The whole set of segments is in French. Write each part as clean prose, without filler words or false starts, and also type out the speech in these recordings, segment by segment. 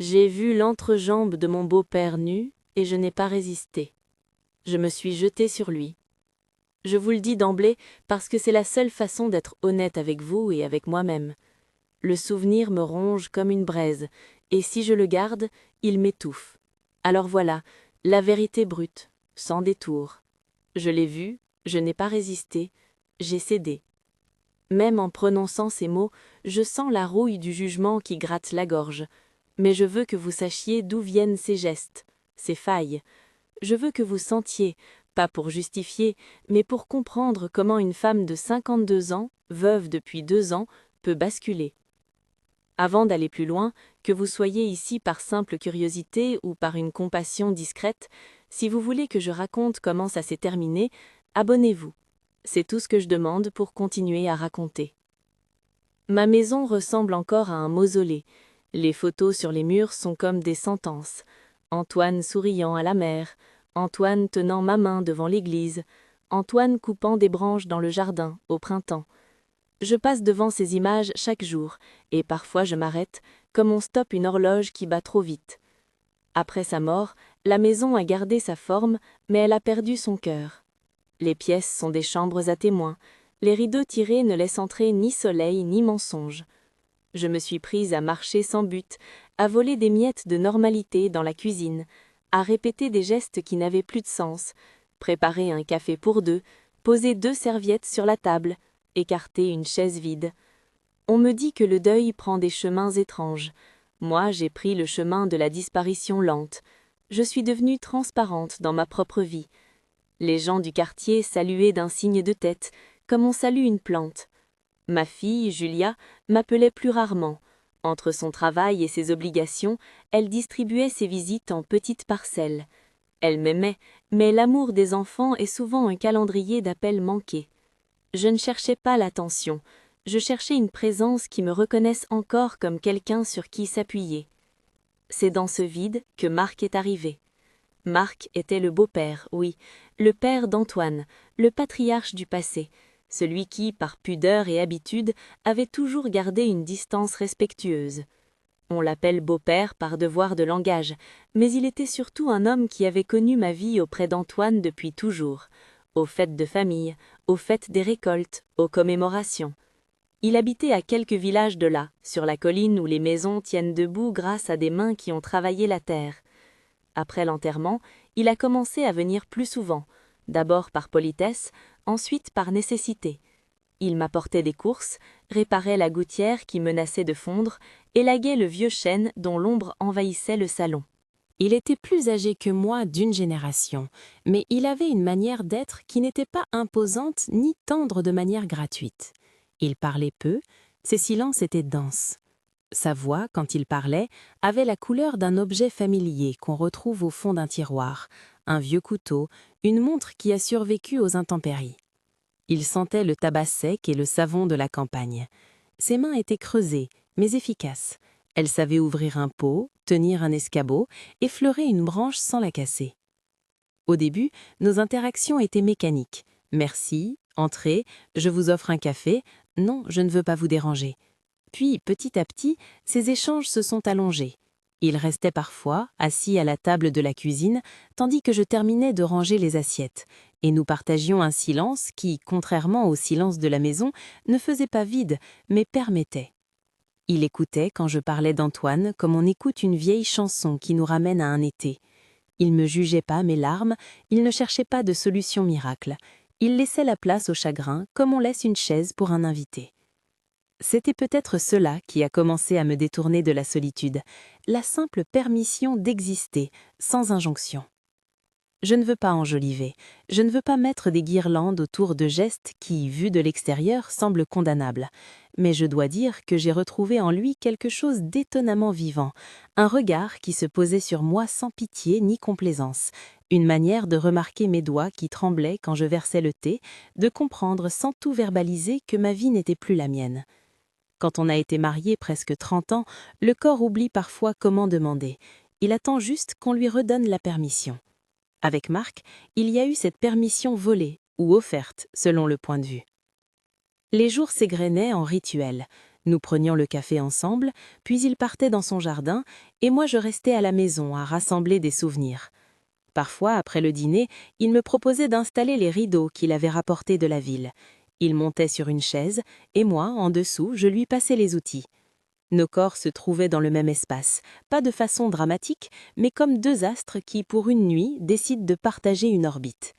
J'ai vu l'entrejambe de mon beau-père nu, et je n'ai pas résisté. Je me suis jetée sur lui. Je vous le dis d'emblée parce que c'est la seule façon d'être honnête avec vous et avec moi-même. Le souvenir me ronge comme une braise, et si je le garde, il m'étouffe. Alors voilà, la vérité brute, sans détour. Je l'ai vu, je n'ai pas résisté, j'ai cédé. Même en prononçant ces mots, je sens la rouille du jugement qui gratte la gorge. Mais je veux que vous sachiez d'où viennent ces gestes, ces failles. Je veux que vous sentiez, pas pour justifier, mais pour comprendre comment une femme de 52 ans, veuve depuis 2 ans, peut basculer. Avant d'aller plus loin, que vous soyez ici par simple curiosité ou par une compassion discrète, si vous voulez que je raconte comment ça s'est terminé, abonnez-vous. C'est tout ce que je demande pour continuer à raconter. Ma maison ressemble encore à un mausolée. Les photos sur les murs sont comme des sentences. Antoine souriant à la mer, Antoine tenant ma main devant l'église, Antoine coupant des branches dans le jardin, au printemps. Je passe devant ces images chaque jour, et parfois je m'arrête, comme on stoppe une horloge qui bat trop vite. Après sa mort, la maison a gardé sa forme, mais elle a perdu son cœur. Les pièces sont des chambres à témoins, les rideaux tirés ne laissent entrer ni soleil ni mensonge. Je me suis prise à marcher sans but, à voler des miettes de normalité dans la cuisine, à répéter des gestes qui n'avaient plus de sens, préparer un café pour deux, poser 2 serviettes sur la table, écarter une chaise vide. On me dit que le deuil prend des chemins étranges. Moi, j'ai pris le chemin de la disparition lente. Je suis devenue transparente dans ma propre vie. Les gens du quartier saluaient d'un signe de tête, comme on salue une plante. Ma fille, Julia, m'appelait plus rarement. Entre son travail et ses obligations, elle distribuait ses visites en petites parcelles. Elle m'aimait, mais l'amour des enfants est souvent un calendrier d'appels manqués. Je ne cherchais pas l'attention, je cherchais une présence qui me reconnaisse encore comme quelqu'un sur qui s'appuyer. C'est dans ce vide que Marc est arrivé. Marc était le beau-père, oui, le père d'Antoine, le patriarche du passé, celui qui, par pudeur et habitude, avait toujours gardé une distance respectueuse. On l'appelle beau-père par devoir de langage, mais il était surtout un homme qui avait connu ma vie auprès d'Antoine depuis toujours, aux fêtes de famille, aux fêtes des récoltes, aux commémorations. Il habitait à quelques villages de là, sur la colline où les maisons tiennent debout grâce à des mains qui ont travaillé la terre. Après l'enterrement, il a commencé à venir plus souvent, d'abord par politesse, ensuite par nécessité. Il m'apportait des courses, réparait la gouttière qui menaçait de fondre, élaguait le vieux chêne dont l'ombre envahissait le salon. Il était plus âgé que moi d'une génération, mais il avait une manière d'être qui n'était pas imposante ni tendre de manière gratuite. Il parlait peu, ses silences étaient denses. Sa voix, quand il parlait, avait la couleur d'un objet familier qu'on retrouve au fond d'un tiroir, un vieux couteau, une montre qui a survécu aux intempéries. Il sentait le tabac sec et le savon de la campagne. Ses mains étaient creusées, mais efficaces. Elle savait ouvrir un pot, tenir un escabeau, effleurer une branche sans la casser. Au début, nos interactions étaient mécaniques. Merci, entrez, je vous offre un café, non, je ne veux pas vous déranger. Puis, petit à petit, ces échanges se sont allongés. Il restait parfois, assis à la table de la cuisine, tandis que je terminais de ranger les assiettes, et nous partagions un silence qui, contrairement au silence de la maison, ne faisait pas vide, mais permettait. Il écoutait quand je parlais d'Antoine comme on écoute une vieille chanson qui nous ramène à un été. Il ne jugeait pas mes larmes, il ne cherchait pas de solution miracle. Il laissait la place au chagrin comme on laisse une chaise pour un invité. C'était peut-être cela qui a commencé à me détourner de la solitude, la simple permission d'exister, sans injonction. Je ne veux pas enjoliver, je ne veux pas mettre des guirlandes autour de gestes qui, vus de l'extérieur, semblent condamnables. Mais je dois dire que j'ai retrouvé en lui quelque chose d'étonnamment vivant, un regard qui se posait sur moi sans pitié ni complaisance, une manière de remarquer mes doigts qui tremblaient quand je versais le thé, de comprendre sans tout verbaliser que ma vie n'était plus la mienne. Quand on a été marié presque 30 ans, le corps oublie parfois comment demander. Il attend juste qu'on lui redonne la permission. Avec Marc, il y a eu cette permission volée ou offerte, selon le point de vue. Les jours s'égrenaient en rituels. Nous prenions le café ensemble, puis il partait dans son jardin, et moi je restais à la maison à rassembler des souvenirs. Parfois, après le dîner, il me proposait d'installer les rideaux qu'il avait rapportés de la ville. Il montait sur une chaise, et moi, en dessous, je lui passais les outils. Nos corps se trouvaient dans le même espace, pas de façon dramatique, mais comme deux astres qui, pour une nuit, décident de partager une orbite.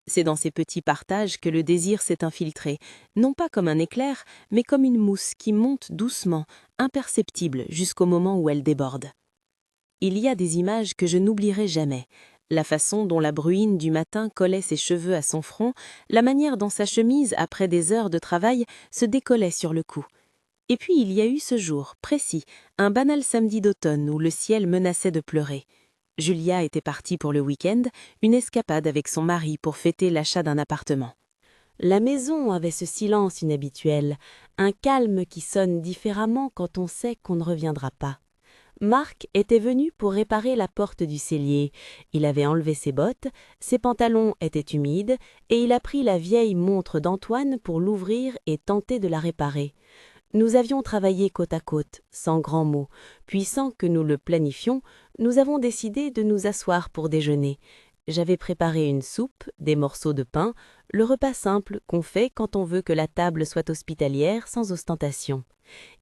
C'est dans ces petits partages que le désir s'est infiltré, non pas comme un éclair, mais comme une mousse qui monte doucement, imperceptible jusqu'au moment où elle déborde. Il y a des images que je n'oublierai jamais. La façon dont la bruine du matin collait ses cheveux à son front, la manière dont sa chemise, après des heures de travail, se décollait sur le cou. Et puis il y a eu ce jour, précis, un banal samedi d'automne où le ciel menaçait de pleurer. Julia était partie pour le week-end, une escapade avec son mari pour fêter l'achat d'un appartement. La maison avait ce silence inhabituel, un calme qui sonne différemment quand on sait qu'on ne reviendra pas. Marc était venu pour réparer la porte du cellier. Il avait enlevé ses bottes, ses pantalons étaient humides, et il a pris la vieille montre d'Antoine pour l'ouvrir et tenter de la réparer. Nous avions travaillé côte à côte, sans grands mots, puis sans que nous le planifions, nous avons décidé de nous asseoir pour déjeuner. J'avais préparé une soupe, des morceaux de pain, le repas simple qu'on fait quand on veut que la table soit hospitalière sans ostentation.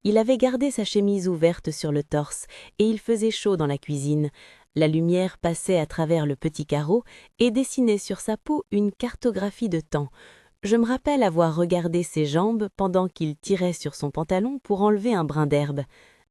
Il avait gardé sa chemise ouverte sur le torse, et il faisait chaud dans la cuisine. La lumière passait à travers le petit carreau et dessinait sur sa peau une cartographie de temps. Je me rappelle avoir regardé ses jambes pendant qu'il tirait sur son pantalon pour enlever un brin d'herbe.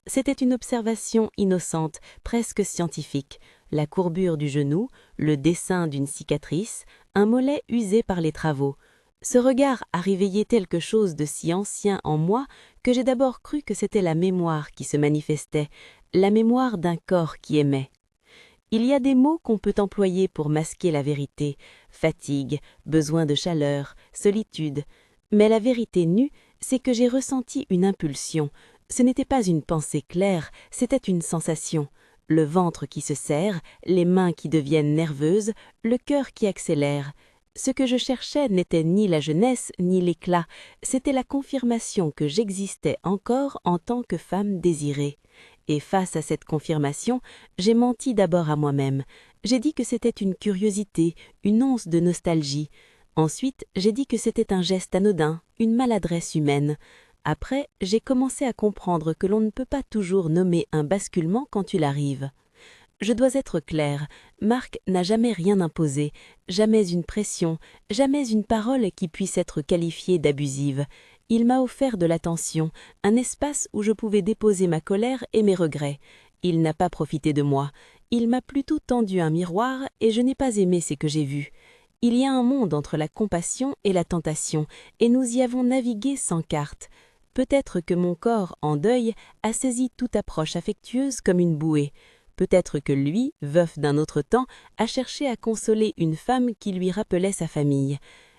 C'était une observation innocente, presque scientifique. La courbure du genou, le dessin d'une cicatrice, un mollet usé par les travaux. Ce regard a réveillé quelque chose de si ancien en moi que j'ai d'abord cru que c'était la mémoire qui se manifestait, la mémoire d'un corps qui aimait. Il y a des mots qu'on peut employer pour masquer la vérité, fatigue, besoin de chaleur, solitude. Mais la vérité nue, c'est que j'ai ressenti une impulsion. Ce n'était pas une pensée claire, c'était une sensation. Le ventre qui se serre, les mains qui deviennent nerveuses, le cœur qui accélère. Ce que je cherchais n'était ni la jeunesse ni l'éclat, c'était la confirmation que j'existais encore en tant que femme désirée. Et face à cette confirmation, j'ai menti d'abord à moi-même. J'ai dit que c'était une curiosité, une once de nostalgie. Ensuite, j'ai dit que c'était un geste anodin, une maladresse humaine. Après, j'ai commencé à comprendre que l'on ne peut pas toujours nommer un basculement quand il arrive. Je dois être claire, Marc n'a jamais rien imposé, jamais une pression, jamais une parole qui puisse être qualifiée d'abusive. Il m'a offert de l'attention, un espace où je pouvais déposer ma colère et mes regrets. Il n'a pas profité de moi. Il m'a plutôt tendu un miroir et je n'ai pas aimé ce que j'ai vu. Il y a un monde entre la compassion et la tentation, et nous y avons navigué sans carte. Peut-être que mon corps, en deuil, a saisi toute approche affectueuse comme une bouée. Peut-être que lui, veuf d'un autre temps, a cherché à consoler une femme qui lui rappelait sa famille.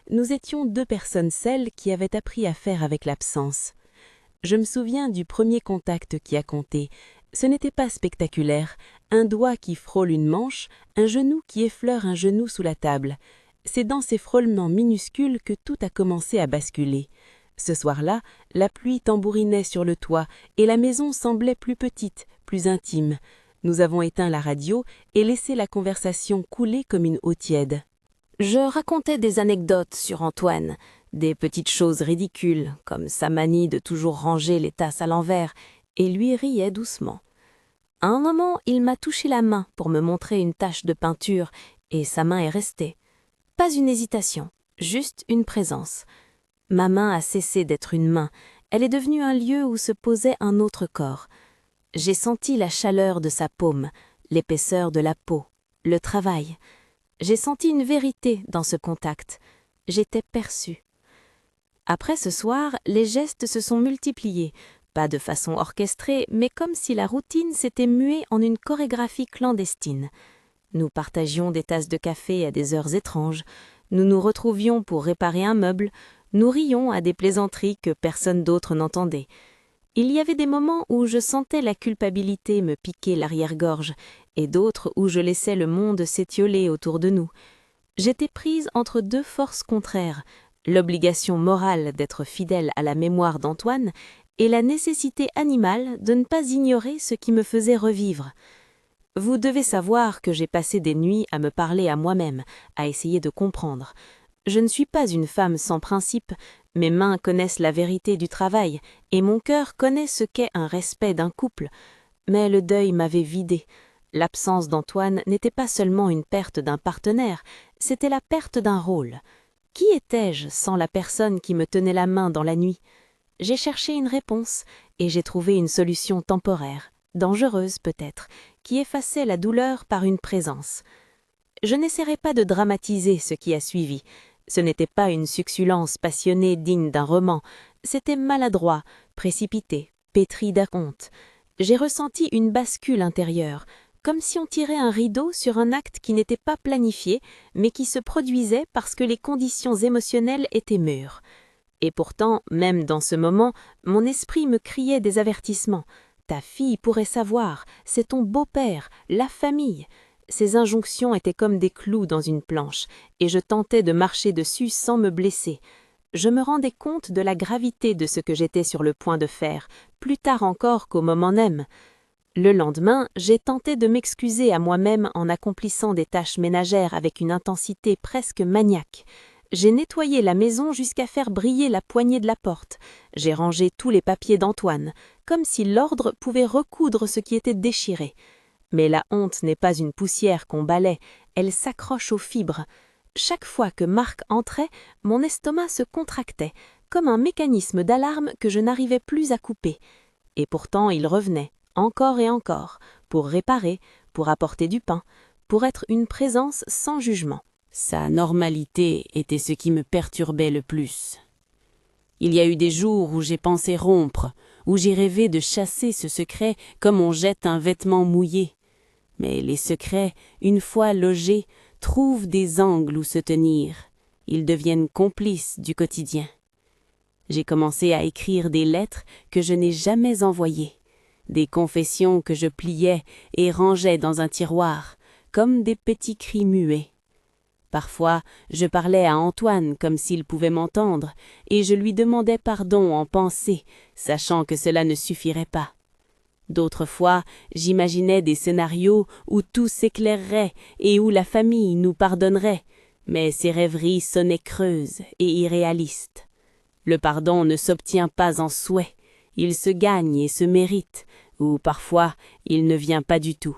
Nous étions deux personnes celles qui avaient appris à faire avec l'absence. Je me souviens du premier contact qui a compté. Ce n'était pas spectaculaire, un doigt qui frôle une manche, un genou qui effleure un genou sous la table. C'est dans ces frôlements minuscules que tout a commencé à basculer. Ce soir-là, la pluie tambourinait sur le toit et la maison semblait plus petite, plus intime. Nous avons éteint la radio et laissé la conversation couler comme une eau tiède. Je racontais des anecdotes sur Antoine, des petites choses ridicules, comme sa manie de toujours ranger les tasses à l'envers, et lui riait doucement. À un moment, il m'a touché la main pour me montrer une tache de peinture, et sa main est restée. Pas une hésitation, juste une présence. Ma main a cessé d'être une main, elle est devenue un lieu où se posait un autre corps. J'ai senti la chaleur de sa paume, l'épaisseur de la peau, le travail. J'ai senti une vérité dans ce contact. J'étais perçue. Après ce soir, les gestes se sont multipliés, pas de façon orchestrée, mais comme si la routine s'était muée en une chorégraphie clandestine. Nous partagions des tasses de café à des heures étranges, nous nous retrouvions pour réparer un meuble, nous rions à des plaisanteries que personne d'autre n'entendait. Il y avait des moments où je sentais la culpabilité me piquer l'arrière-gorge, et d'autres où je laissais le monde s'étioler autour de nous. J'étais prise entre deux forces contraires, l'obligation morale d'être fidèle à la mémoire d'Antoine et la nécessité animale de ne pas ignorer ce qui me faisait revivre. Vous devez savoir que j'ai passé des nuits à me parler à moi-même, à essayer de comprendre. Je ne suis pas une femme sans principe, mes mains connaissent la vérité du travail, et mon cœur connaît ce qu'est un respect d'un couple. Mais le deuil m'avait vidé. L'absence d'Antoine n'était pas seulement une perte d'un partenaire, c'était la perte d'un rôle. Qui étais-je sans la personne qui me tenait la main dans la nuit? J'ai cherché une réponse, et j'ai trouvé une solution temporaire, dangereuse peut-être, qui effaçait la douleur par une présence. Je n'essaierai pas de dramatiser ce qui a suivi. Ce n'était pas une succulence passionnée digne d'un roman, c'était maladroit, précipité, pétri d'acompte. J'ai ressenti une bascule intérieure, comme si on tirait un rideau sur un acte qui n'était pas planifié, mais qui se produisait parce que les conditions émotionnelles étaient mûres. Et pourtant, même dans ce moment, mon esprit me criait des avertissements. Ta fille pourrait savoir, c'est ton beau-père, la famille. Ces injonctions étaient comme des clous dans une planche, et je tentais de marcher dessus sans me blesser. Je me rendais compte de la gravité de ce que j'étais sur le point de faire, plus tard encore qu'au moment même. Le lendemain, j'ai tenté de m'excuser à moi-même en accomplissant des tâches ménagères avec une intensité presque maniaque. J'ai nettoyé la maison jusqu'à faire briller la poignée de la porte. J'ai rangé tous les papiers d'Antoine, comme si l'ordre pouvait recoudre ce qui était déchiré. Mais la honte n'est pas une poussière qu'on balaie, elle s'accroche aux fibres. Chaque fois que Marc entrait, mon estomac se contractait, comme un mécanisme d'alarme que je n'arrivais plus à couper. Et pourtant il revenait, encore et encore, pour réparer, pour apporter du pain, pour être une présence sans jugement. Sa normalité était ce qui me perturbait le plus. Il y a eu des jours où j'ai pensé rompre, où j'ai rêvé de chasser ce secret comme on jette un vêtement mouillé. Mais les secrets, une fois logés, trouvent des angles où se tenir. Ils deviennent complices du quotidien. J'ai commencé à écrire des lettres que je n'ai jamais envoyées, des confessions que je pliais et rangeais dans un tiroir, comme des petits cris muets. Parfois, je parlais à Antoine comme s'il pouvait m'entendre, et je lui demandais pardon en pensée, sachant que cela ne suffirait pas. D'autres fois, j'imaginais des scénarios où tout s'éclairerait et où la famille nous pardonnerait, mais ces rêveries sonnaient creuses et irréalistes. Le pardon ne s'obtient pas en souhait, il se gagne et se mérite, ou parfois il ne vient pas du tout.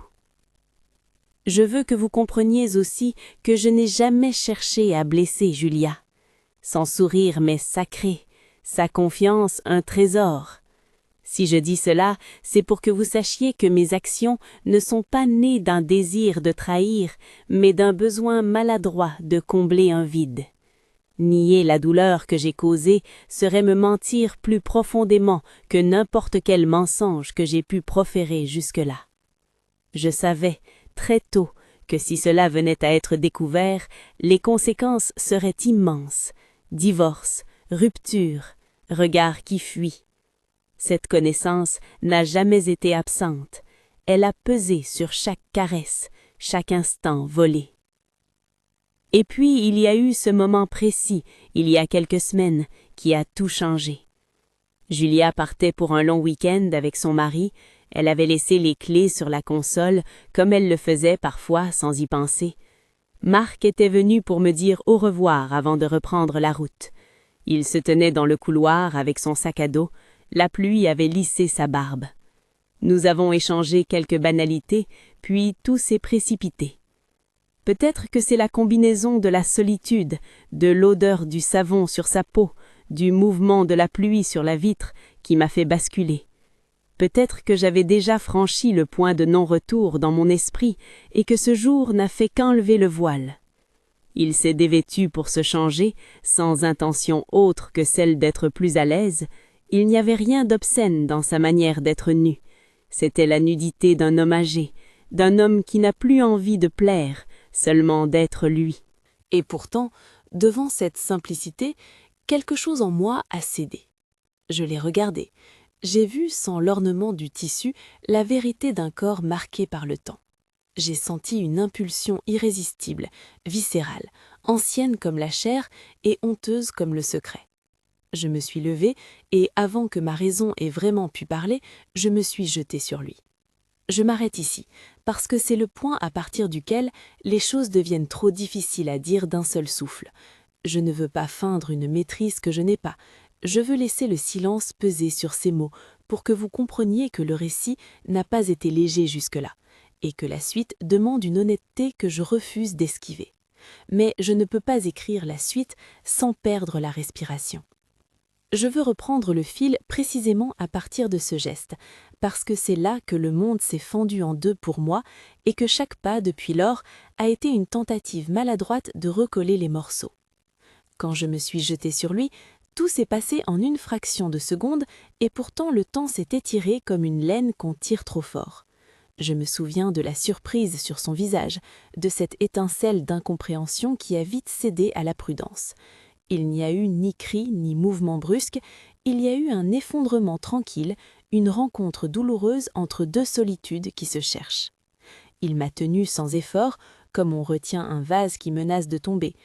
Je veux que vous compreniez aussi que je n'ai jamais cherché à blesser Julia. Son sourire m'est sacré, sa confiance un trésor. Si je dis cela, c'est pour que vous sachiez que mes actions ne sont pas nées d'un désir de trahir, mais d'un besoin maladroit de combler un vide. Nier la douleur que j'ai causée serait me mentir plus profondément que n'importe quel mensonge que j'ai pu proférer jusque-là. Je savais, très tôt, que si cela venait à être découvert, les conséquences seraient immenses. Divorce, rupture, regard qui fuit. Cette connaissance n'a jamais été absente. Elle a pesé sur chaque caresse, chaque instant volé. Et puis il y a eu ce moment précis, il y a quelques semaines, qui a tout changé. Julia partait pour un long week-end avec son mari. Elle avait laissé les clés sur la console, comme elle le faisait parfois sans y penser. Marc était venu pour me dire au revoir avant de reprendre la route. Il se tenait dans le couloir avec son sac à dos. La pluie avait lissé sa barbe. Nous avons échangé quelques banalités, puis tout s'est précipité. Peut-être que c'est la combinaison de la solitude, de l'odeur du savon sur sa peau, du mouvement de la pluie sur la vitre qui m'a fait basculer. Peut-être que j'avais déjà franchi le point de non-retour dans mon esprit et que ce jour n'a fait qu'enlever le voile. Il s'est dévêtu pour se changer, sans intention autre que celle d'être plus à l'aise. Il n'y avait rien d'obscène dans sa manière d'être nu. C'était la nudité d'un homme âgé, d'un homme qui n'a plus envie de plaire, seulement d'être lui. Et pourtant, devant cette simplicité, quelque chose en moi a cédé. Je l'ai regardé. J'ai vu, sans l'ornement du tissu, la vérité d'un corps marqué par le temps. J'ai senti une impulsion irrésistible, viscérale, ancienne comme la chair et honteuse comme le secret. Je me suis levée et, avant que ma raison ait vraiment pu parler, je me suis jetée sur lui. Je m'arrête ici, parce que c'est le point à partir duquel les choses deviennent trop difficiles à dire d'un seul souffle. Je ne veux pas feindre une maîtrise que je n'ai pas. Je veux laisser le silence peser sur ces mots pour que vous compreniez que le récit n'a pas été léger jusque-là, et que la suite demande une honnêteté que je refuse d'esquiver. Mais je ne peux pas écrire la suite sans perdre la respiration. Je veux reprendre le fil précisément à partir de ce geste, parce que c'est là que le monde s'est fendu en deux pour moi et que chaque pas depuis lors a été une tentative maladroite de recoller les morceaux. Quand je me suis jetée sur lui, tout s'est passé en une fraction de seconde et pourtant le temps s'est étiré comme une laine qu'on tire trop fort. Je me souviens de la surprise sur son visage, de cette étincelle d'incompréhension qui a vite cédé à la prudence. Il n'y a eu ni cri ni mouvement brusque, il y a eu un effondrement tranquille, une rencontre douloureuse entre deux solitudes qui se cherchent. Il m'a tenue sans effort, comme on retient un vase qui menace de tomber.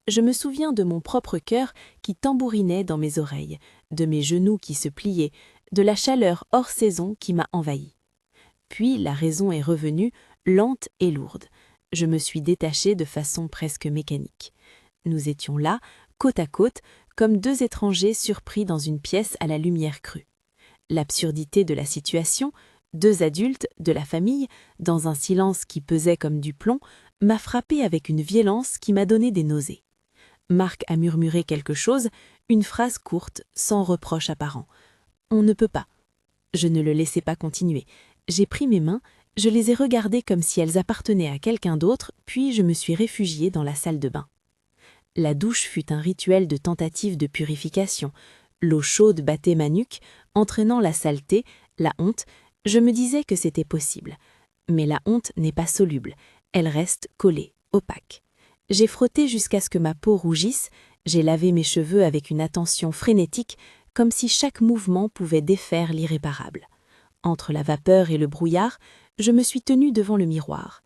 Je me souviens de mon propre cœur qui tambourinait dans mes oreilles, de mes genoux qui se pliaient, de la chaleur hors saison qui m'a envahi. Puis la raison est revenue, lente et lourde. Je me suis détachée de façon presque mécanique. Nous étions là, côte à côte, comme deux étrangers surpris dans une pièce à la lumière crue. L'absurdité de la situation, deux adultes, de la famille, dans un silence qui pesait comme du plomb, m'a frappé avec une violence qui m'a donné des nausées. Marc a murmuré quelque chose, une phrase courte, sans reproche apparent. « On ne peut pas. » Je ne le laissai pas continuer. J'ai pris mes mains, je les ai regardées comme si elles appartenaient à quelqu'un d'autre, puis je me suis réfugiée dans la salle de bain. La douche fut un rituel de tentative de purification. L'eau chaude battait ma nuque, entraînant la saleté, la honte. Je me disais que c'était possible. Mais la honte n'est pas soluble. Elle reste collée, opaque. J'ai frotté jusqu'à ce que ma peau rougisse, j'ai lavé mes cheveux avec une attention frénétique, comme si chaque mouvement pouvait défaire l'irréparable. Entre la vapeur et le brouillard, je me suis tenue devant le miroir.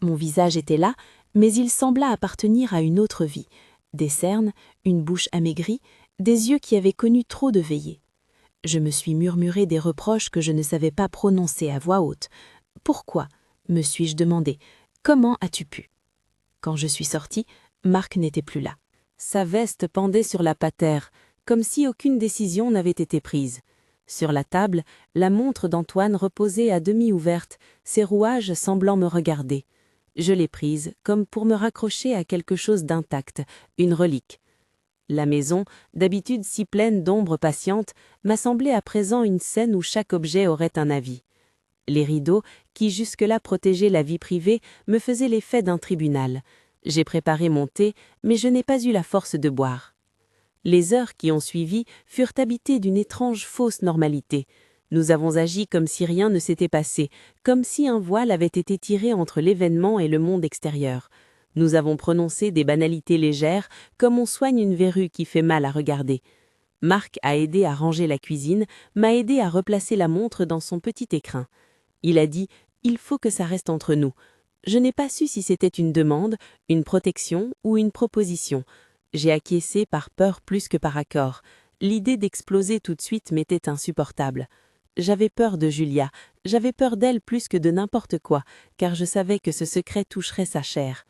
Mon visage était là, mais il sembla appartenir à une autre vie. Des cernes, une bouche amaigrie, des yeux qui avaient connu trop de veillées. Je me suis murmuré des reproches que je ne savais pas prononcer à voix haute. « Pourquoi ?» me suis-je demandé. « Comment as-tu pu ?» Quand je suis sortie, Marc n'était plus là. Sa veste pendait sur la patère, comme si aucune décision n'avait été prise. Sur la table, la montre d'Antoine reposait à demi ouverte, ses rouages semblant me regarder. Je l'ai prise, comme pour me raccrocher à quelque chose d'intact, une relique. La maison, d'habitude si pleine d'ombres patientes, m'a semblé à présent une scène où chaque objet aurait un avis. Les rideaux, qui jusque-là protégeaient la vie privée, me faisaient l'effet d'un tribunal. J'ai préparé mon thé, mais je n'ai pas eu la force de boire. Les heures qui ont suivi furent habitées d'une étrange fausse normalité. Nous avons agi comme si rien ne s'était passé, comme si un voile avait été tiré entre l'événement et le monde extérieur. Nous avons prononcé des banalités légères, comme on soigne une verrue qui fait mal à regarder. Marc a aidé à ranger la cuisine, m'a aidé à replacer la montre dans son petit écrin. Il a dit « Il faut que ça reste entre nous ». Je n'ai pas su si c'était une demande, une protection ou une proposition. J'ai acquiescé par peur plus que par accord. L'idée d'exploser tout de suite m'était insupportable. J'avais peur de Julia, j'avais peur d'elle plus que de n'importe quoi, car je savais que ce secret toucherait sa chair.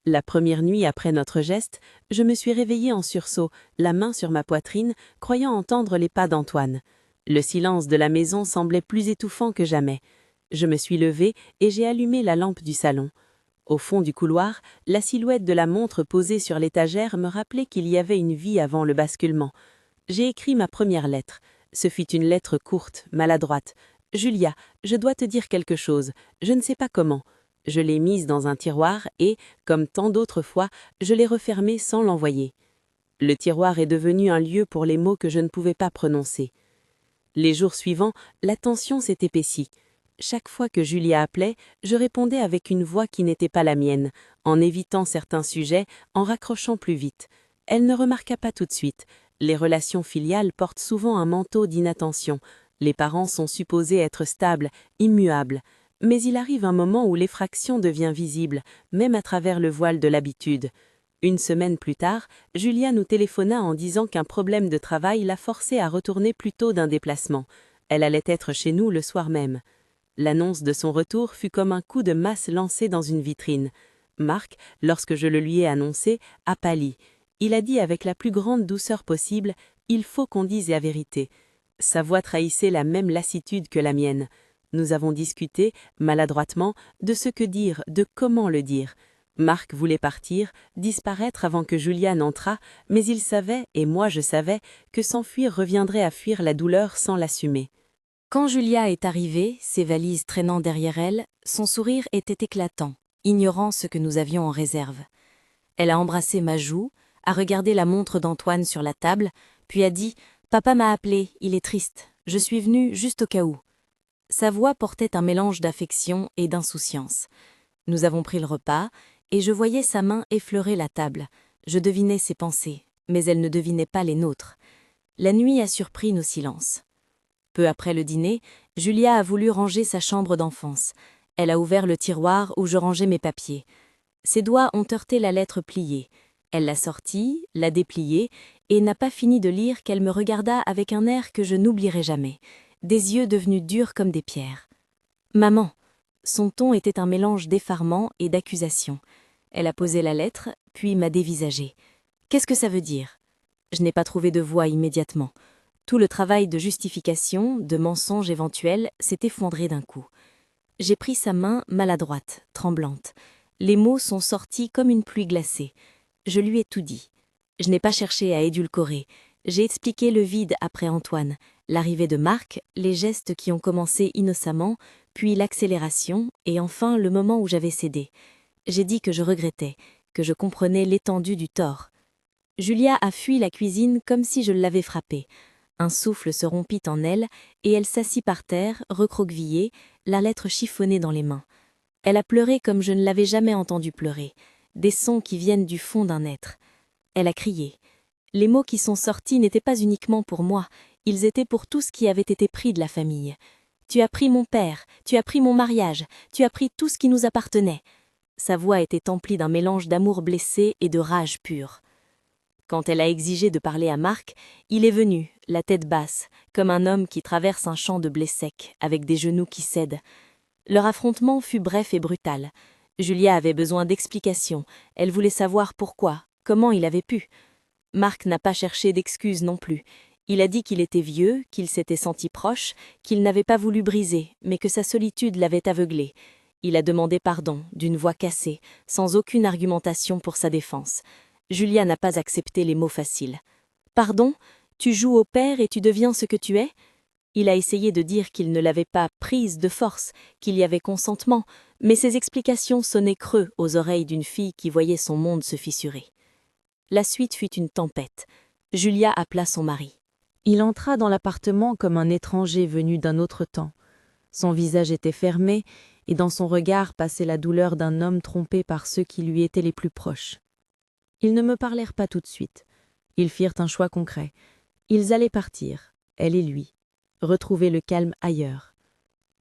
La première nuit après notre geste, je me suis réveillée en sursaut, la main sur ma poitrine, croyant entendre les pas d'Antoine. Le silence de la maison semblait plus étouffant que jamais. Je me suis levée et j'ai allumé la lampe du salon. Au fond du couloir, la silhouette de la montre posée sur l'étagère me rappelait qu'il y avait une vie avant le basculement. J'ai écrit ma première lettre. Ce fut une lettre courte, maladroite. « Julia, je dois te dire quelque chose. Je ne sais pas comment. » Je l'ai mise dans un tiroir et, comme tant d'autres fois, je l'ai refermée sans l'envoyer. Le tiroir est devenu un lieu pour les mots que je ne pouvais pas prononcer. Les jours suivants, la tension s'est épaissie. Chaque fois que Julia appelait, je répondais avec une voix qui n'était pas la mienne, en évitant certains sujets, en raccrochant plus vite. Elle ne remarqua pas tout de suite. Les relations filiales portent souvent un manteau d'inattention. Les parents sont supposés être stables, immuables. Mais il arrive un moment où l'effraction devient visible, même à travers le voile de l'habitude. Une semaine plus tard, Julia nous téléphona en disant qu'un problème de travail l'a forcée à retourner plus tôt d'un déplacement. Elle allait être chez nous le soir même. L'annonce de son retour fut comme un coup de masse lancé dans une vitrine. Marc, lorsque je le lui ai annoncé, a pâli. Il a dit avec la plus grande douceur possible « Il faut qu'on dise la vérité ». Sa voix trahissait la même lassitude que la mienne. Nous avons discuté, maladroitement, de ce que dire, de comment le dire. Marc voulait partir, disparaître avant que Julia n'entrât, mais il savait, et moi je savais, que s'enfuir reviendrait à fuir la douleur sans l'assumer. Quand Julia est arrivée, ses valises traînant derrière elle, son sourire était éclatant, ignorant ce que nous avions en réserve. Elle a embrassé ma joue, a regardé la montre d'Antoine sur la table, puis a dit « Papa m'a appelé, il est triste, je suis venue juste au cas où ». Sa voix portait un mélange d'affection et d'insouciance. Nous avons pris le repas, et je voyais sa main effleurer la table. Je devinais ses pensées, mais elle ne devinait pas les nôtres. La nuit a surpris nos silences. Peu après le dîner, Julia a voulu ranger sa chambre d'enfance. Elle a ouvert le tiroir où je rangeais mes papiers. Ses doigts ont heurté la lettre pliée. Elle l'a sortie, l'a dépliée, et n'a pas fini de lire qu'elle me regarda avec un air que je n'oublierai jamais, des yeux devenus durs comme des pierres. « Maman !» Son ton était un mélange d'effarement et d'accusation. Elle a posé la lettre, puis m'a dévisagée. « Qu'est-ce que ça veut dire ?» Je n'ai pas trouvé de voix immédiatement. Tout le travail de justification, de mensonge éventuel, s'est effondré d'un coup. J'ai pris sa main maladroite, tremblante. Les mots sont sortis comme une pluie glacée. Je lui ai tout dit. Je n'ai pas cherché à édulcorer. J'ai expliqué le vide après Antoine, l'arrivée de Marc, les gestes qui ont commencé innocemment, puis l'accélération, et enfin le moment où j'avais cédé. J'ai dit que je regrettais, que je comprenais l'étendue du tort. Julia a fui la cuisine comme si je l'avais frappée. Un souffle se rompit en elle, et elle s'assit par terre, recroquevillée, la lettre chiffonnée dans les mains. Elle a pleuré comme je ne l'avais jamais entendue pleurer, des sons qui viennent du fond d'un être. Elle a crié. Les mots qui sont sortis n'étaient pas uniquement pour moi, ils étaient pour tout ce qui avait été pris de la famille. Tu as pris mon père, tu as pris mon mariage, tu as pris tout ce qui nous appartenait. Sa voix était emplie d'un mélange d'amour blessé et de rage pure. Quand elle a exigé de parler à Marc, il est venu, la tête basse, comme un homme qui traverse un champ de blé sec, avec des genoux qui cèdent. Leur affrontement fut bref et brutal. Julia avait besoin d'explications, elle voulait savoir pourquoi, comment il avait pu. Marc n'a pas cherché d'excuses non plus. Il a dit qu'il était vieux, qu'il s'était senti proche, qu'il n'avait pas voulu briser, mais que sa solitude l'avait aveuglé. Il a demandé pardon, d'une voix cassée, sans aucune argumentation pour sa défense. Julia n'a pas accepté les mots faciles. « Pardon, tu joues au père et tu deviens ce que tu es ?» Il a essayé de dire qu'il ne l'avait pas prise de force, qu'il y avait consentement, mais ses explications sonnaient creux aux oreilles d'une fille qui voyait son monde se fissurer. La suite fut une tempête. Julia appela son mari. Il entra dans l'appartement comme un étranger venu d'un autre temps. Son visage était fermé, et dans son regard passait la douleur d'un homme trompé par ceux qui lui étaient les plus proches. Ils ne me parlèrent pas tout de suite. Ils firent un choix concret. Ils allaient partir, elle et lui, retrouver le calme ailleurs.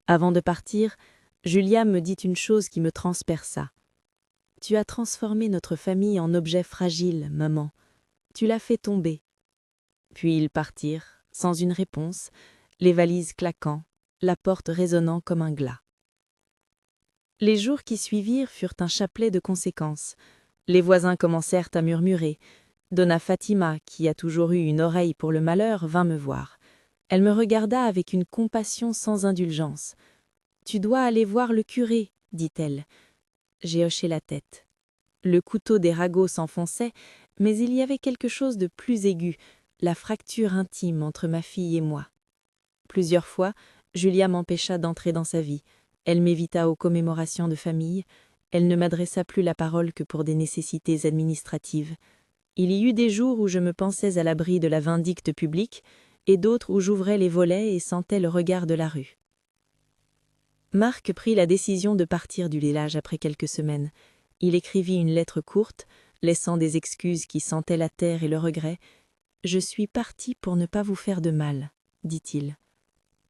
Avant de partir, Julia me dit une chose qui me transperça. « Tu as transformé notre famille en objet fragile, maman. Tu l'as fait tomber. » Puis ils partirent, sans une réponse, les valises claquant, la porte résonnant comme un glas. Les jours qui suivirent furent un chapelet de conséquences. Les voisins commencèrent à murmurer. Donna Fatima, qui a toujours eu une oreille pour le malheur, vint me voir. Elle me regarda avec une compassion sans indulgence. « Tu dois aller voir le curé, dit-elle. » J'ai hoché la tête. Le couteau des ragots s'enfonçait, mais il y avait quelque chose de plus aigu, la fracture intime entre ma fille et moi. Plusieurs fois, Julia m'empêcha d'entrer dans sa vie. Elle m'évita aux commémorations de famille. Elle ne m'adressa plus la parole que pour des nécessités administratives. Il y eut des jours où je me pensais à l'abri de la vindicte publique, et d'autres où j'ouvrais les volets et sentais le regard de la rue. Marc prit la décision de partir du village après quelques semaines. Il écrivit une lettre courte, laissant des excuses qui sentaient la terre et le regret. « Je suis parti pour ne pas vous faire de mal, » dit-il.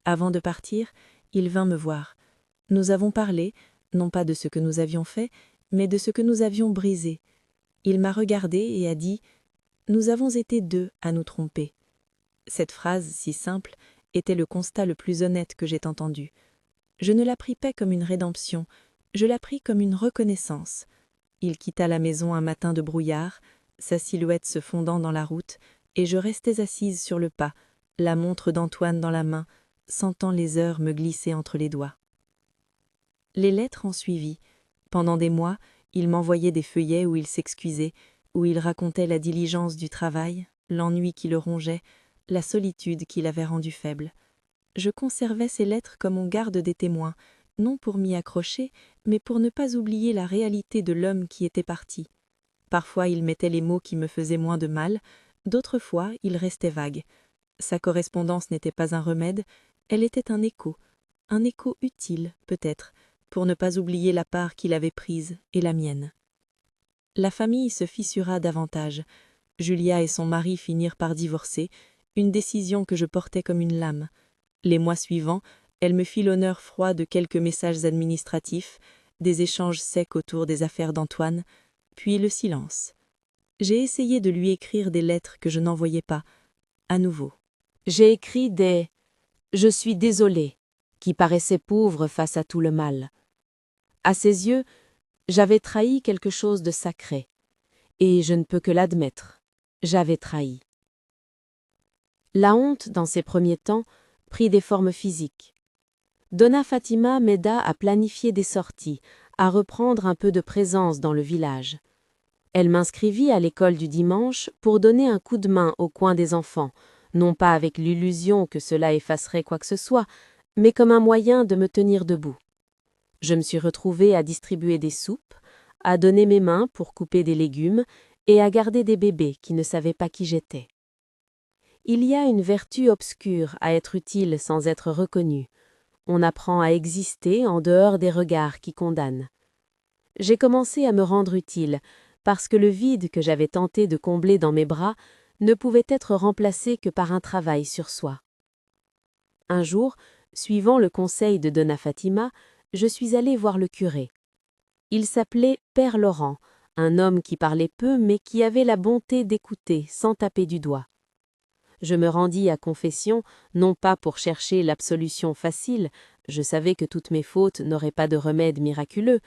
Avant de partir, il vint me voir. Nous avons parlé, non pas de ce que nous avions fait, mais de ce que nous avions brisé. Il m'a regardé et a dit « Nous avons été deux à nous tromper ». Cette phrase, si simple, était le constat le plus honnête que j'aie entendu. Je ne la pris pas comme une rédemption, je la pris comme une reconnaissance. Il quitta la maison un matin de brouillard, sa silhouette se fondant dans la route, et je restais assise sur le pas, la montre d'Antoine dans la main, sentant les heures me glisser entre les doigts. Les lettres en suivirent. Pendant des mois, il m'envoyait des feuillets où il s'excusait, où il racontait la diligence du travail, l'ennui qui le rongeait, la solitude qui l'avait rendu faible. Je conservais ces lettres comme on garde des témoins, non pour m'y accrocher, mais pour ne pas oublier la réalité de l'homme qui était parti. Parfois il mettait les mots qui me faisaient moins de mal, d'autres fois il restait vague. Sa correspondance n'était pas un remède, elle était un écho utile, peut-être, pour ne pas oublier la part qu'il avait prise et la mienne. La famille se fissura davantage. Julia et son mari finirent par divorcer, une décision que je portais comme une lame. Les mois suivants, elle me fit l'honneur froid de quelques messages administratifs, des échanges secs autour des affaires d'Antoine, puis le silence. J'ai essayé de lui écrire des lettres que je n'envoyais pas, à nouveau. J'ai écrit des « Je suis désolée » qui paraissaient pauvres face à tout le mal. À ses yeux, j'avais trahi quelque chose de sacré, et je ne peux que l'admettre, j'avais trahi. La honte, dans ces premiers temps, prit des formes physiques. Donna Fatima m'aida à planifier des sorties, à reprendre un peu de présence dans le village. Elle m'inscrivit à l'école du dimanche pour donner un coup de main au coin des enfants, non pas avec l'illusion que cela effacerait quoi que ce soit, mais comme un moyen de me tenir debout. Je me suis retrouvée à distribuer des soupes, à donner mes mains pour couper des légumes et à garder des bébés qui ne savaient pas qui j'étais. Il y a une vertu obscure à être utile sans être reconnu. On apprend à exister en dehors des regards qui condamnent. J'ai commencé à me rendre utile parce que le vide que j'avais tenté de combler dans mes bras ne pouvait être remplacé que par un travail sur soi. Un jour, suivant le conseil de Donna Fatima, je suis allée voir le curé. Il s'appelait Père Laurent, un homme qui parlait peu mais qui avait la bonté d'écouter sans taper du doigt. Je me rendis à confession, non pas pour chercher l'absolution facile, je savais que toutes mes fautes n'auraient pas de remède miraculeux,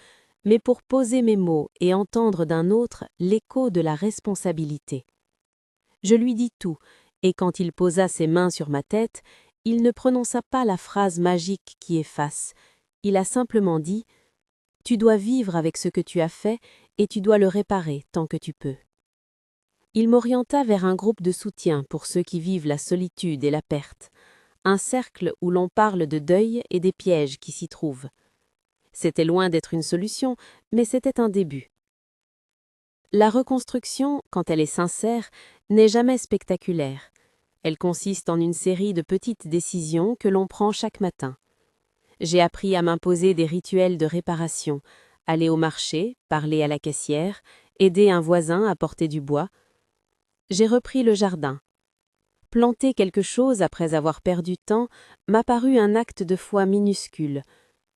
mais pour poser mes mots et entendre d'un autre l'écho de la responsabilité. Je lui dis tout, et quand il posa ses mains sur ma tête, il ne prononça pas la phrase magique qui efface. Il a simplement dit « Tu dois vivre avec ce que tu as fait et tu dois le réparer tant que tu peux. » Il m'orienta vers un groupe de soutien pour ceux qui vivent la solitude et la perte, un cercle où l'on parle de deuil et des pièges qui s'y trouvent. C'était loin d'être une solution, mais c'était un début. La reconstruction, quand elle est sincère, n'est jamais spectaculaire. Elle consiste en une série de petites décisions que l'on prend chaque matin. J'ai appris à m'imposer des rituels de réparation, aller au marché, parler à la caissière, aider un voisin à porter du bois. J'ai repris le jardin. Planter quelque chose après avoir perdu temps m'a paru un acte de foi minuscule.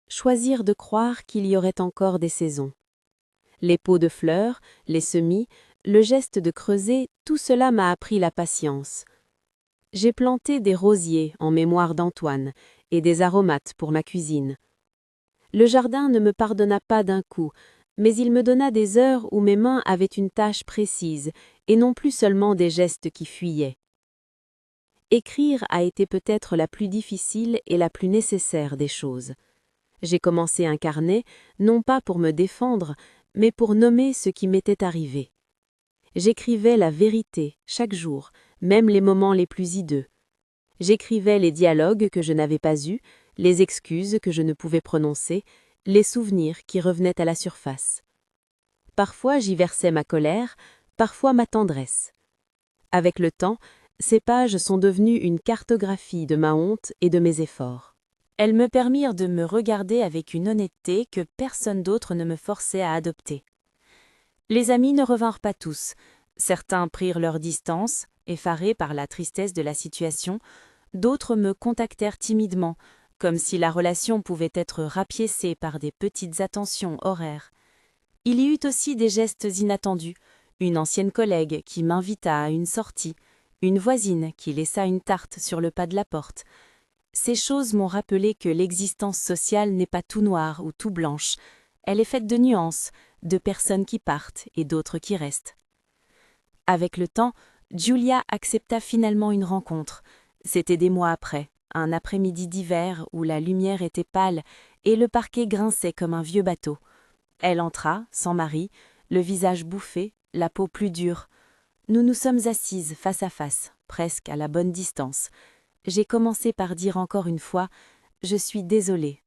Choisir de croire qu'il y aurait encore des saisons. Les pots de fleurs, les semis, le geste de creuser, tout cela m'a appris la patience. J'ai planté des rosiers en mémoire d'Antoine et des aromates pour ma cuisine. Le jardin ne me pardonna pas d'un coup, mais il me donna des heures où mes mains avaient une tâche précise et non plus seulement des gestes qui fuyaient. Écrire a été peut-être la plus difficile et la plus nécessaire des choses. J'ai commencé un carnet, non pas pour me défendre, mais pour nommer ce qui m'était arrivé. J'écrivais la vérité chaque jour, même les moments les plus hideux. J'écrivais les dialogues que je n'avais pas eus, les excuses que je ne pouvais prononcer, les souvenirs qui revenaient à la surface. Parfois j'y versais ma colère, parfois ma tendresse. Avec le temps, ces pages sont devenues une cartographie de ma honte et de mes efforts. Elles me permirent de me regarder avec une honnêteté que personne d'autre ne me forçait à adopter. Les amis ne revinrent pas tous. Certains prirent leur distance, effarés par la tristesse de la situation. D'autres me contactèrent timidement, comme si la relation pouvait être rapiécée par des petites attentions horaires. Il y eut aussi des gestes inattendus, une ancienne collègue qui m'invita à une sortie, une voisine qui laissa une tarte sur le pas de la porte. Ces choses m'ont rappelé que l'existence sociale n'est pas tout noir ou tout blanche, elle est faite de nuances, de personnes qui partent et d'autres qui restent. Avec le temps, Giulia accepta finalement une rencontre. C'était des mois après, un après-midi d'hiver où la lumière était pâle et le parquet grinçait comme un vieux bateau. Elle entra, sans mari, le visage bouffé, la peau plus dure. Nous nous sommes assises face à face, presque à la bonne distance. J'ai commencé par dire encore une fois « Je suis désolée ».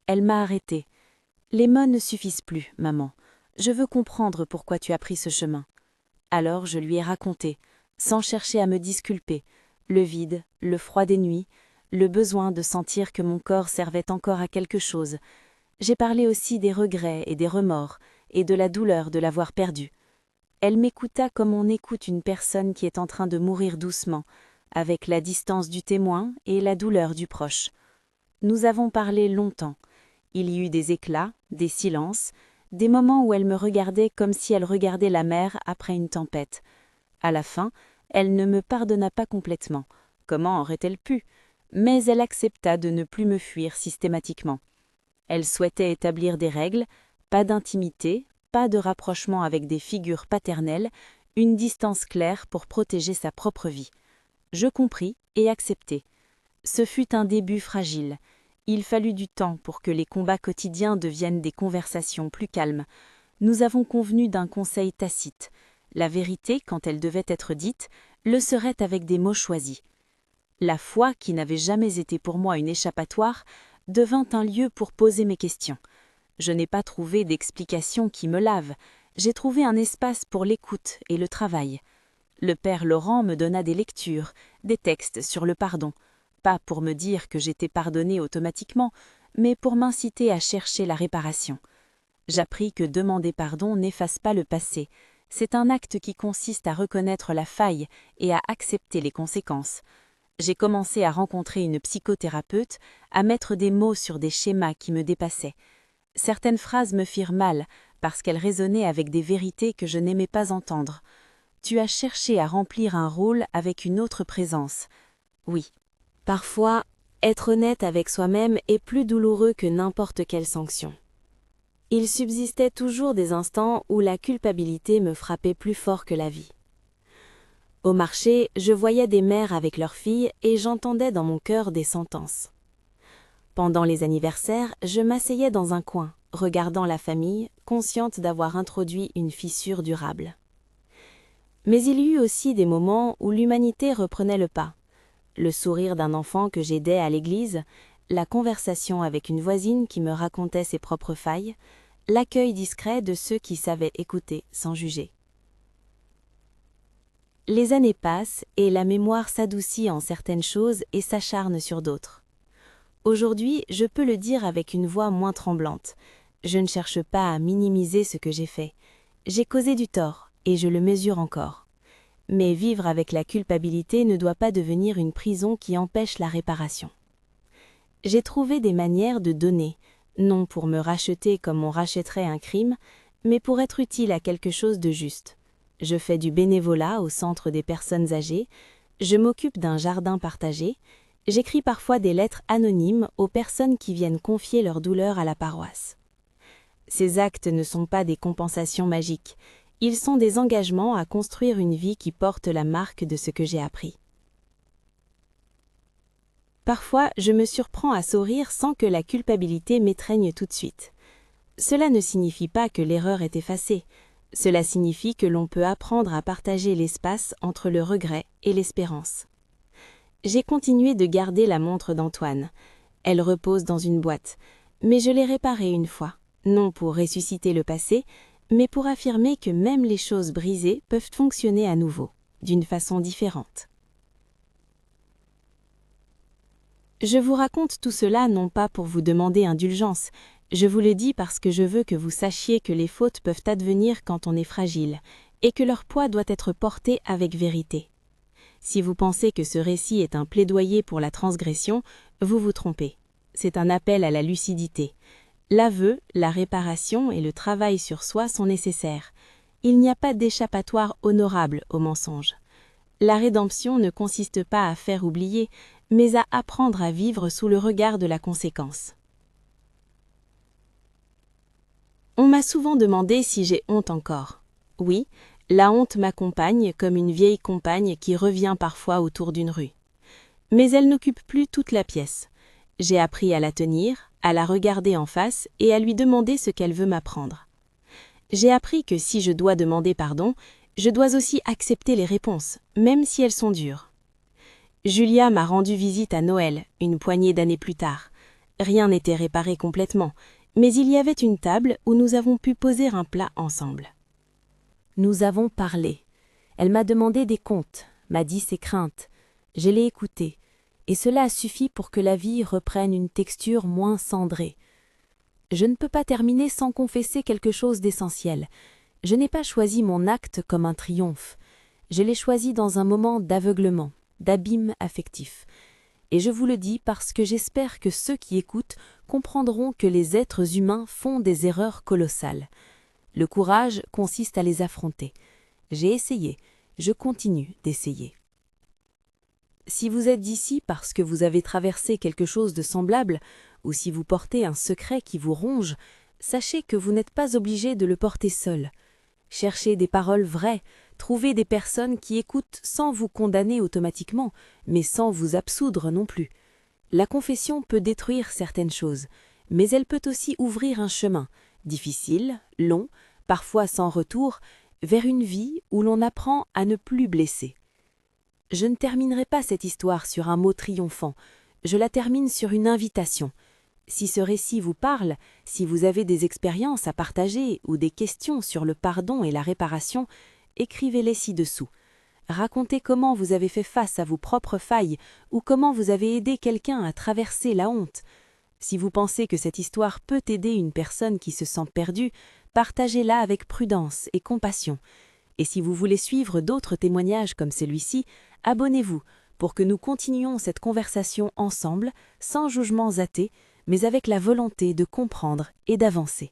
Elle m'a arrêtée. « Les mots ne suffisent plus, maman. Je veux comprendre pourquoi tu as pris ce chemin. » Alors je lui ai raconté, sans chercher à me disculper, le vide, le froid des nuits, le besoin de sentir que mon corps servait encore à quelque chose. J'ai parlé aussi des regrets et des remords, et de la douleur de l'avoir perdu. Elle m'écouta comme on écoute une personne qui est en train de mourir doucement, avec la distance du témoin et la douleur du proche. Nous avons parlé longtemps. Il y eut des éclats, des silences, des moments où elle me regardait comme si elle regardait la mer après une tempête. À la fin, elle ne me pardonna pas complètement. Comment aurait-elle pu? Mais elle accepta de ne plus me fuir systématiquement. Elle souhaitait établir des règles, pas d'intimité, pas de rapprochement avec des figures paternelles, une distance claire pour protéger sa propre vie. Je compris et acceptai. Ce fut un début fragile. Il fallut du temps pour que les combats quotidiens deviennent des conversations plus calmes. Nous avons convenu d'un conseil tacite. La vérité, quand elle devait être dite, le serait avec des mots choisis. La foi, qui n'avait jamais été pour moi une échappatoire, devint un lieu pour poser mes questions. Je n'ai pas trouvé d'explication qui me lave, j'ai trouvé un espace pour l'écoute et le travail. Le père Laurent me donna des lectures, des textes sur le pardon, pas pour me dire que j'étais pardonnée automatiquement, mais pour m'inciter à chercher la réparation. J'appris que demander pardon n'efface pas le passé, c'est un acte qui consiste à reconnaître la faille et à accepter les conséquences. J'ai commencé à rencontrer une psychothérapeute, à mettre des mots sur des schémas qui me dépassaient. Certaines phrases me firent mal, parce qu'elles résonnaient avec des vérités que je n'aimais pas entendre. Tu as cherché à remplir un rôle avec une autre présence. Oui. Parfois, être honnête avec soi-même est plus douloureux que n'importe quelle sanction. Il subsistait toujours des instants où la culpabilité me frappait plus fort que la vie. Au marché, je voyais des mères avec leurs filles et j'entendais dans mon cœur des sentences. Pendant les anniversaires, je m'asseyais dans un coin, regardant la famille, consciente d'avoir introduit une fissure durable. Mais il y eut aussi des moments où l'humanité reprenait le pas. Le sourire d'un enfant que j'aidais à l'église, la conversation avec une voisine qui me racontait ses propres failles, l'accueil discret de ceux qui savaient écouter sans juger. Les années passent et la mémoire s'adoucit en certaines choses et s'acharne sur d'autres. Aujourd'hui, je peux le dire avec une voix moins tremblante. Je ne cherche pas à minimiser ce que j'ai fait. J'ai causé du tort et je le mesure encore. Mais vivre avec la culpabilité ne doit pas devenir une prison qui empêche la réparation. J'ai trouvé des manières de donner, non pour me racheter comme on rachèterait un crime, mais pour être utile à quelque chose de juste. Je fais du bénévolat au centre des personnes âgées, je m'occupe d'un jardin partagé, j'écris parfois des lettres anonymes aux personnes qui viennent confier leur douleur à la paroisse. Ces actes ne sont pas des compensations magiques, ils sont des engagements à construire une vie qui porte la marque de ce que j'ai appris. Parfois, je me surprends à sourire sans que la culpabilité m'étreigne tout de suite. Cela ne signifie pas que l'erreur est effacée. Cela signifie que l'on peut apprendre à partager l'espace entre le regret et l'espérance. J'ai continué de garder la montre d'Antoine. Elle repose dans une boîte, mais je l'ai réparée une fois, non pour ressusciter le passé, mais pour affirmer que même les choses brisées peuvent fonctionner à nouveau, d'une façon différente. Je vous raconte tout cela non pas pour vous demander indulgence, je vous le dis parce que je veux que vous sachiez que les fautes peuvent advenir quand on est fragile, et que leur poids doit être porté avec vérité. Si vous pensez que ce récit est un plaidoyer pour la transgression, vous vous trompez. C'est un appel à la lucidité. L'aveu, la réparation et le travail sur soi sont nécessaires. il n'y a pas d'échappatoire honorable au mensonge. La rédemption ne consiste pas à faire oublier, mais à apprendre à vivre sous le regard de la conséquence. On m'a souvent demandé si j'ai honte encore. Oui, la honte m'accompagne comme une vieille compagne qui revient parfois autour d'une rue. Mais elle n'occupe plus toute la pièce. J'ai appris à la tenir, à la regarder en face et à lui demander ce qu'elle veut m'apprendre. J'ai appris que si je dois demander pardon, je dois aussi accepter les réponses, même si elles sont dures. Julia m'a rendu visite à Noël, une poignée d'années plus tard. Rien n'était réparé complètement, mais il y avait une table où nous avons pu poser un plat ensemble. Nous avons parlé. Elle m'a demandé des comptes, m'a dit ses craintes. Je l'ai écoutée, et cela a suffi pour que la vie reprenne une texture moins cendrée. Je ne peux pas terminer sans confesser quelque chose d'essentiel. Je n'ai pas choisi mon acte comme un triomphe. Je l'ai choisi dans un moment d'aveuglement, d'abîme affectif. Et je vous le dis parce que j'espère que ceux qui écoutent comprendront que les êtres humains font des erreurs colossales. Le courage consiste à les affronter. J'ai essayé, je continue d'essayer. Si vous êtes ici parce que vous avez traversé quelque chose de semblable, ou si vous portez un secret qui vous ronge, sachez que vous n'êtes pas obligé de le porter seul. Cherchez des paroles vraies, trouvez des personnes qui écoutent sans vous condamner automatiquement, mais sans vous absoudre non plus. La confession peut détruire certaines choses, mais elle peut aussi ouvrir un chemin, difficile, long, parfois sans retour, vers une vie où l'on apprend à ne plus blesser. Je ne terminerai pas cette histoire sur un mot triomphant, je la termine sur une invitation. Si ce récit vous parle, si vous avez des expériences à partager ou des questions sur le pardon et la réparation, écrivez-les ci-dessous. Racontez comment vous avez fait face à vos propres failles ou comment vous avez aidé quelqu'un à traverser la honte. Si vous pensez que cette histoire peut aider une personne qui se sent perdue, partagez-la avec prudence et compassion. Et si vous voulez suivre d'autres témoignages comme celui-ci, abonnez-vous pour que nous continuions cette conversation ensemble, sans jugements athées, mais avec la volonté de comprendre et d'avancer.